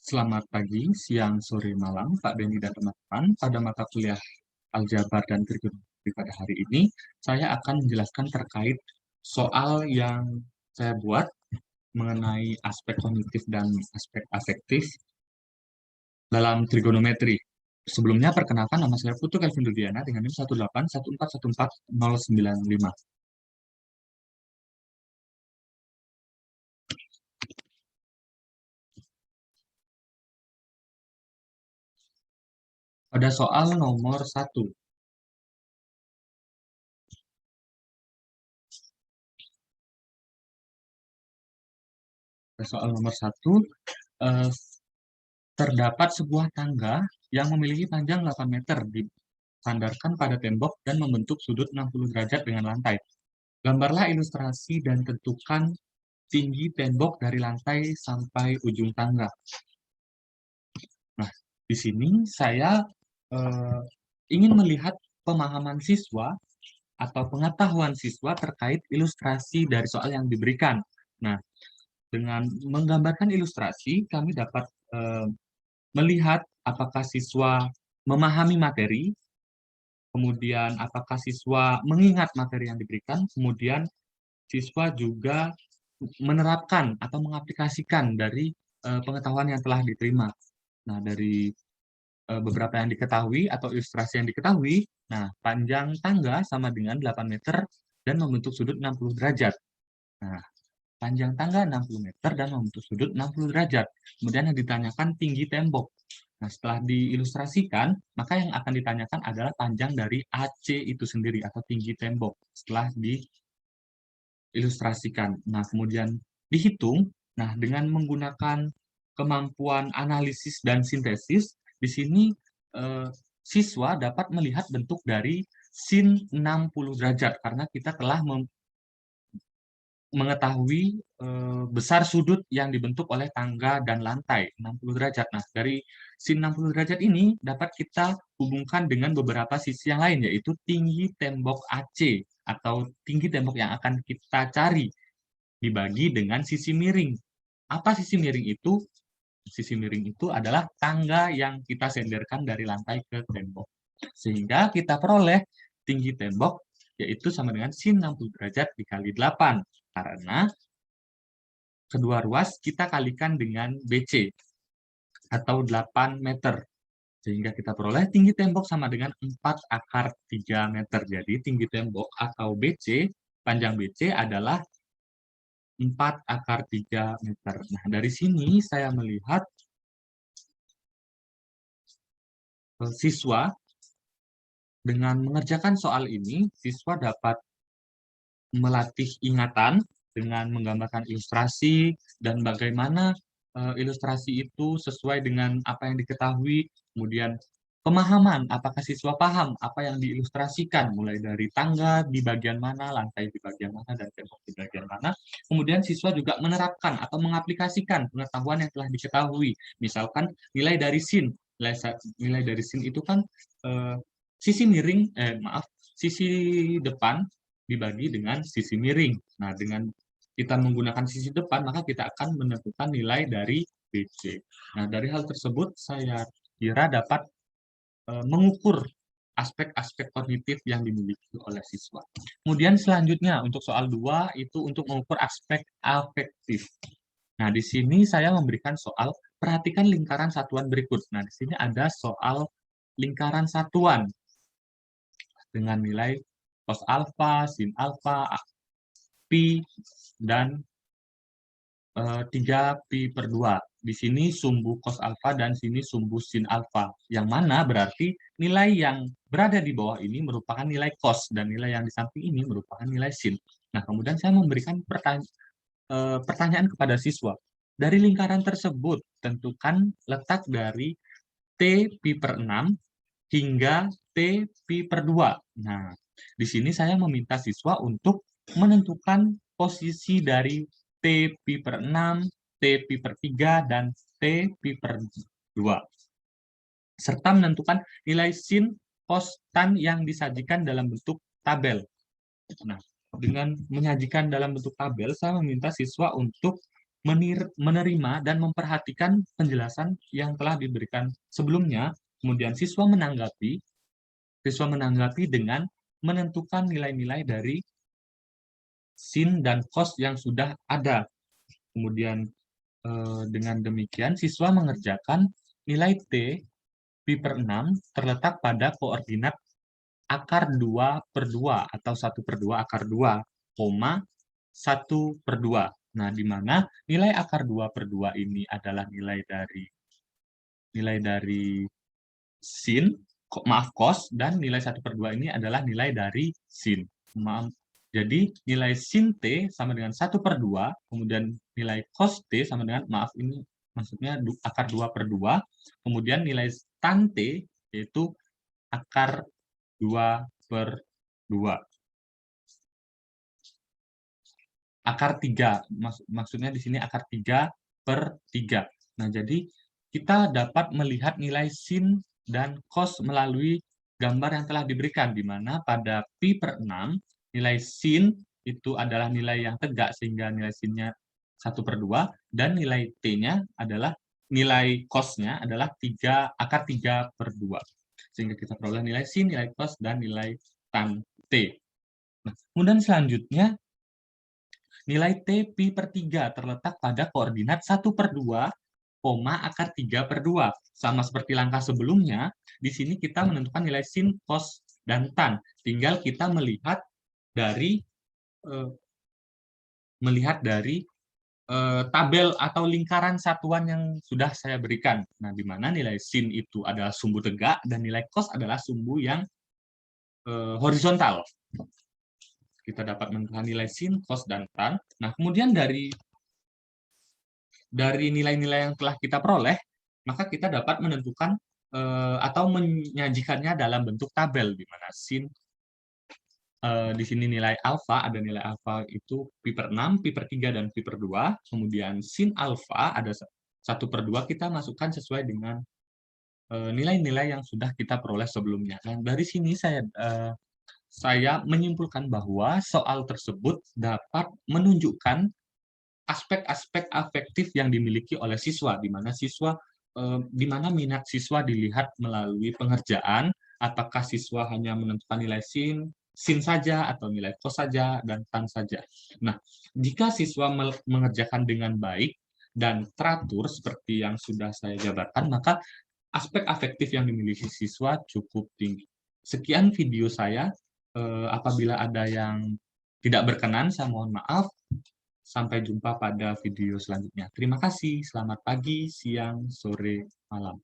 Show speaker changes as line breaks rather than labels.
Selamat pagi, siang, sore, malam, Pak Beni dan teman-teman. Pada mata kuliah Aljabar dan Trigonometri pada hari ini, saya akan menjelaskan terkait soal yang saya buat mengenai aspek kognitif dan aspek afektif dalam trigonometri. Sebelumnya, perkenalkan nama saya Putu Kelvin Rudiana dengan NIM 181414095. Pada soal nomor 1, eh, terdapat sebuah tangga yang memiliki panjang 8 meter disandarkan pada tembok dan membentuk sudut 60 derajat dengan lantai. Gambarlah ilustrasi dan tentukan tinggi tembok dari lantai sampai ujung tangga. Nah, di sini saya eh, ingin melihat pemahaman siswa atau pengetahuan siswa terkait ilustrasi dari soal yang diberikan. Nah, dengan menggambarkan ilustrasi, kami dapat melihat apakah siswa memahami materi, kemudian apakah siswa mengingat materi yang diberikan, kemudian siswa juga menerapkan atau mengaplikasikan dari pengetahuan yang telah diterima. Nah, dari beberapa yang diketahui atau ilustrasi yang diketahui, nah, panjang tangga sama dengan 8 meter dan membentuk sudut 60 derajat. Nah, panjang tangga 60 meter dan membentuk sudut 60 derajat. Kemudian yang ditanyakan tinggi tembok. Nah, setelah diilustrasikan, maka yang akan ditanyakan adalah panjang dari AC itu sendiri atau tinggi tembok setelah diilustrasikan. Nah, kemudian dihitung. Nah, dengan menggunakan kemampuan analisis dan sintesis, di sini siswa dapat melihat bentuk dari sin 60 derajat karena kita telah mengetahui besar sudut yang dibentuk oleh tangga dan lantai 60 derajat. Nah, dari sin 60 derajat ini dapat kita hubungkan dengan beberapa sisi yang lain, yaitu tinggi tembok AC atau tinggi tembok yang akan kita cari dibagi dengan sisi miring. Apa sisi miring itu? Sisi miring itu adalah tangga yang kita senderkan dari lantai ke tembok. Sehingga kita peroleh tinggi tembok yaitu sama dengan sin 60 derajat dikali 8. Karena kedua ruas kita kalikan dengan BC atau 8 meter. Sehingga kita peroleh tinggi tembok sama dengan 4 akar 3 meter. Jadi tinggi tembok atau BC, panjang BC adalah 4 akar 3 meter. Nah, dari sini saya melihat siswa dengan mengerjakan soal ini, siswa dapat melatih ingatan dengan menggambarkan ilustrasi dan bagaimana ilustrasi itu sesuai dengan apa yang diketahui, kemudian pemahaman, apakah siswa paham apa yang diilustrasikan, mulai dari tangga di bagian mana, lantai di bagian mana, dan tembok di bagian mana. Kemudian siswa juga menerapkan atau mengaplikasikan pengetahuan yang telah diketahui. Misalkan nilai dari sin, nilai dari sin itu kan sisi miring, sisi depan dibagi dengan sisi miring. Nah, dengan kita menggunakan sisi depan, maka kita akan menentukan nilai dari BC. Nah, dari hal tersebut, saya kira dapat mengukur aspek-aspek kognitif yang dimiliki oleh siswa. Kemudian selanjutnya, untuk soal 2, itu untuk mengukur aspek afektif. Nah, di sini saya memberikan soal, perhatikan lingkaran satuan berikut. Nah, di sini ada soal lingkaran satuan dengan nilai cos alfa, sin alfa, pi, dan 3 pi per 2. Di sini sumbu cos alfa dan sini sumbu sin alfa. Yang mana berarti nilai yang berada di bawah ini merupakan nilai cos dan nilai yang di samping ini merupakan nilai sin. Nah, kemudian saya memberikan pertanyaan kepada siswa. Dari lingkaran tersebut, tentukan letak dari T pi per 6 hingga T pi per 2. Nah, di sini saya meminta siswa untuk menentukan posisi dari T pi per 6, T pi per 3, dan T pi per 2. Serta menentukan nilai sin cos tan yang disajikan dalam bentuk tabel. Nah, dengan menyajikan dalam bentuk tabel, saya meminta siswa untuk menerima dan memperhatikan penjelasan yang telah diberikan sebelumnya. Kemudian siswa menanggapi dengan menentukan nilai-nilai dari sin dan cos yang sudah ada. Kemudian dengan demikian siswa mengerjakan nilai T pi/6 terletak pada koordinat akar 2/2 atau 1/2 akar 2, 1/2. Nah, di mana nilai akar 2/2 ini adalah nilai dari sin, maaf cos, dan nilai 1/2 ini adalah nilai dari sin. Maaf. Jadi nilai sin T sama dengan 1/2, kemudian nilai cos T sama dengan, maaf ini maksudnya akar 2/2, kemudian nilai tan T yaitu akar 2/2. Akar 3, maksudnya di sini akar 3/3. Nah, jadi kita dapat melihat nilai sin dan cos melalui gambar yang telah diberikan, di mana pada pi/6 nilai sin itu adalah nilai yang tegak sehingga nilai sinnya 1/2, dan nilai t-nya adalah nilai cos-nya adalah akar 3/2. Sehingga kita peroleh nilai sin, nilai cos, dan nilai tan t. Nah, kemudian selanjutnya nilai T pi/3 terletak pada koordinat 1/2, akar 3/2. Sama seperti langkah sebelumnya, di sini kita menentukan nilai sin, cos, dan tan. Tinggal kita melihat dari eh, tabel atau lingkaran satuan yang sudah saya berikan. Nah, di mana nilai sin itu adalah sumbu tegak dan nilai cos adalah sumbu yang horizontal. Kita dapat menentukan nilai sin, cos, dan tan. Nah, kemudian dari nilai-nilai yang telah kita peroleh, maka kita dapat menentukan atau menyajikannya dalam bentuk tabel, di mana sin di sini nilai alfa, ada nilai alfa itu pi/6, pi/3, dan pi/2. Kemudian sin alfa ada 1/2, kita masukkan sesuai dengan nilai-nilai yang sudah kita peroleh sebelumnya. Dan dari sini saya menyimpulkan bahwa soal tersebut dapat menunjukkan aspek-aspek afektif yang dimiliki oleh siswa, di mana minat siswa dilihat melalui pengerjaan, apakah siswa hanya menentukan nilai sin saja, atau nilai cos saja, dan tan saja. Nah, jika siswa mengerjakan dengan baik dan teratur seperti yang sudah saya jabarkan, maka aspek afektif yang dimiliki siswa cukup tinggi. Sekian video saya. Apabila ada yang tidak berkenan, saya mohon maaf. Sampai jumpa pada video selanjutnya. Terima kasih. Selamat pagi, siang, sore, malam.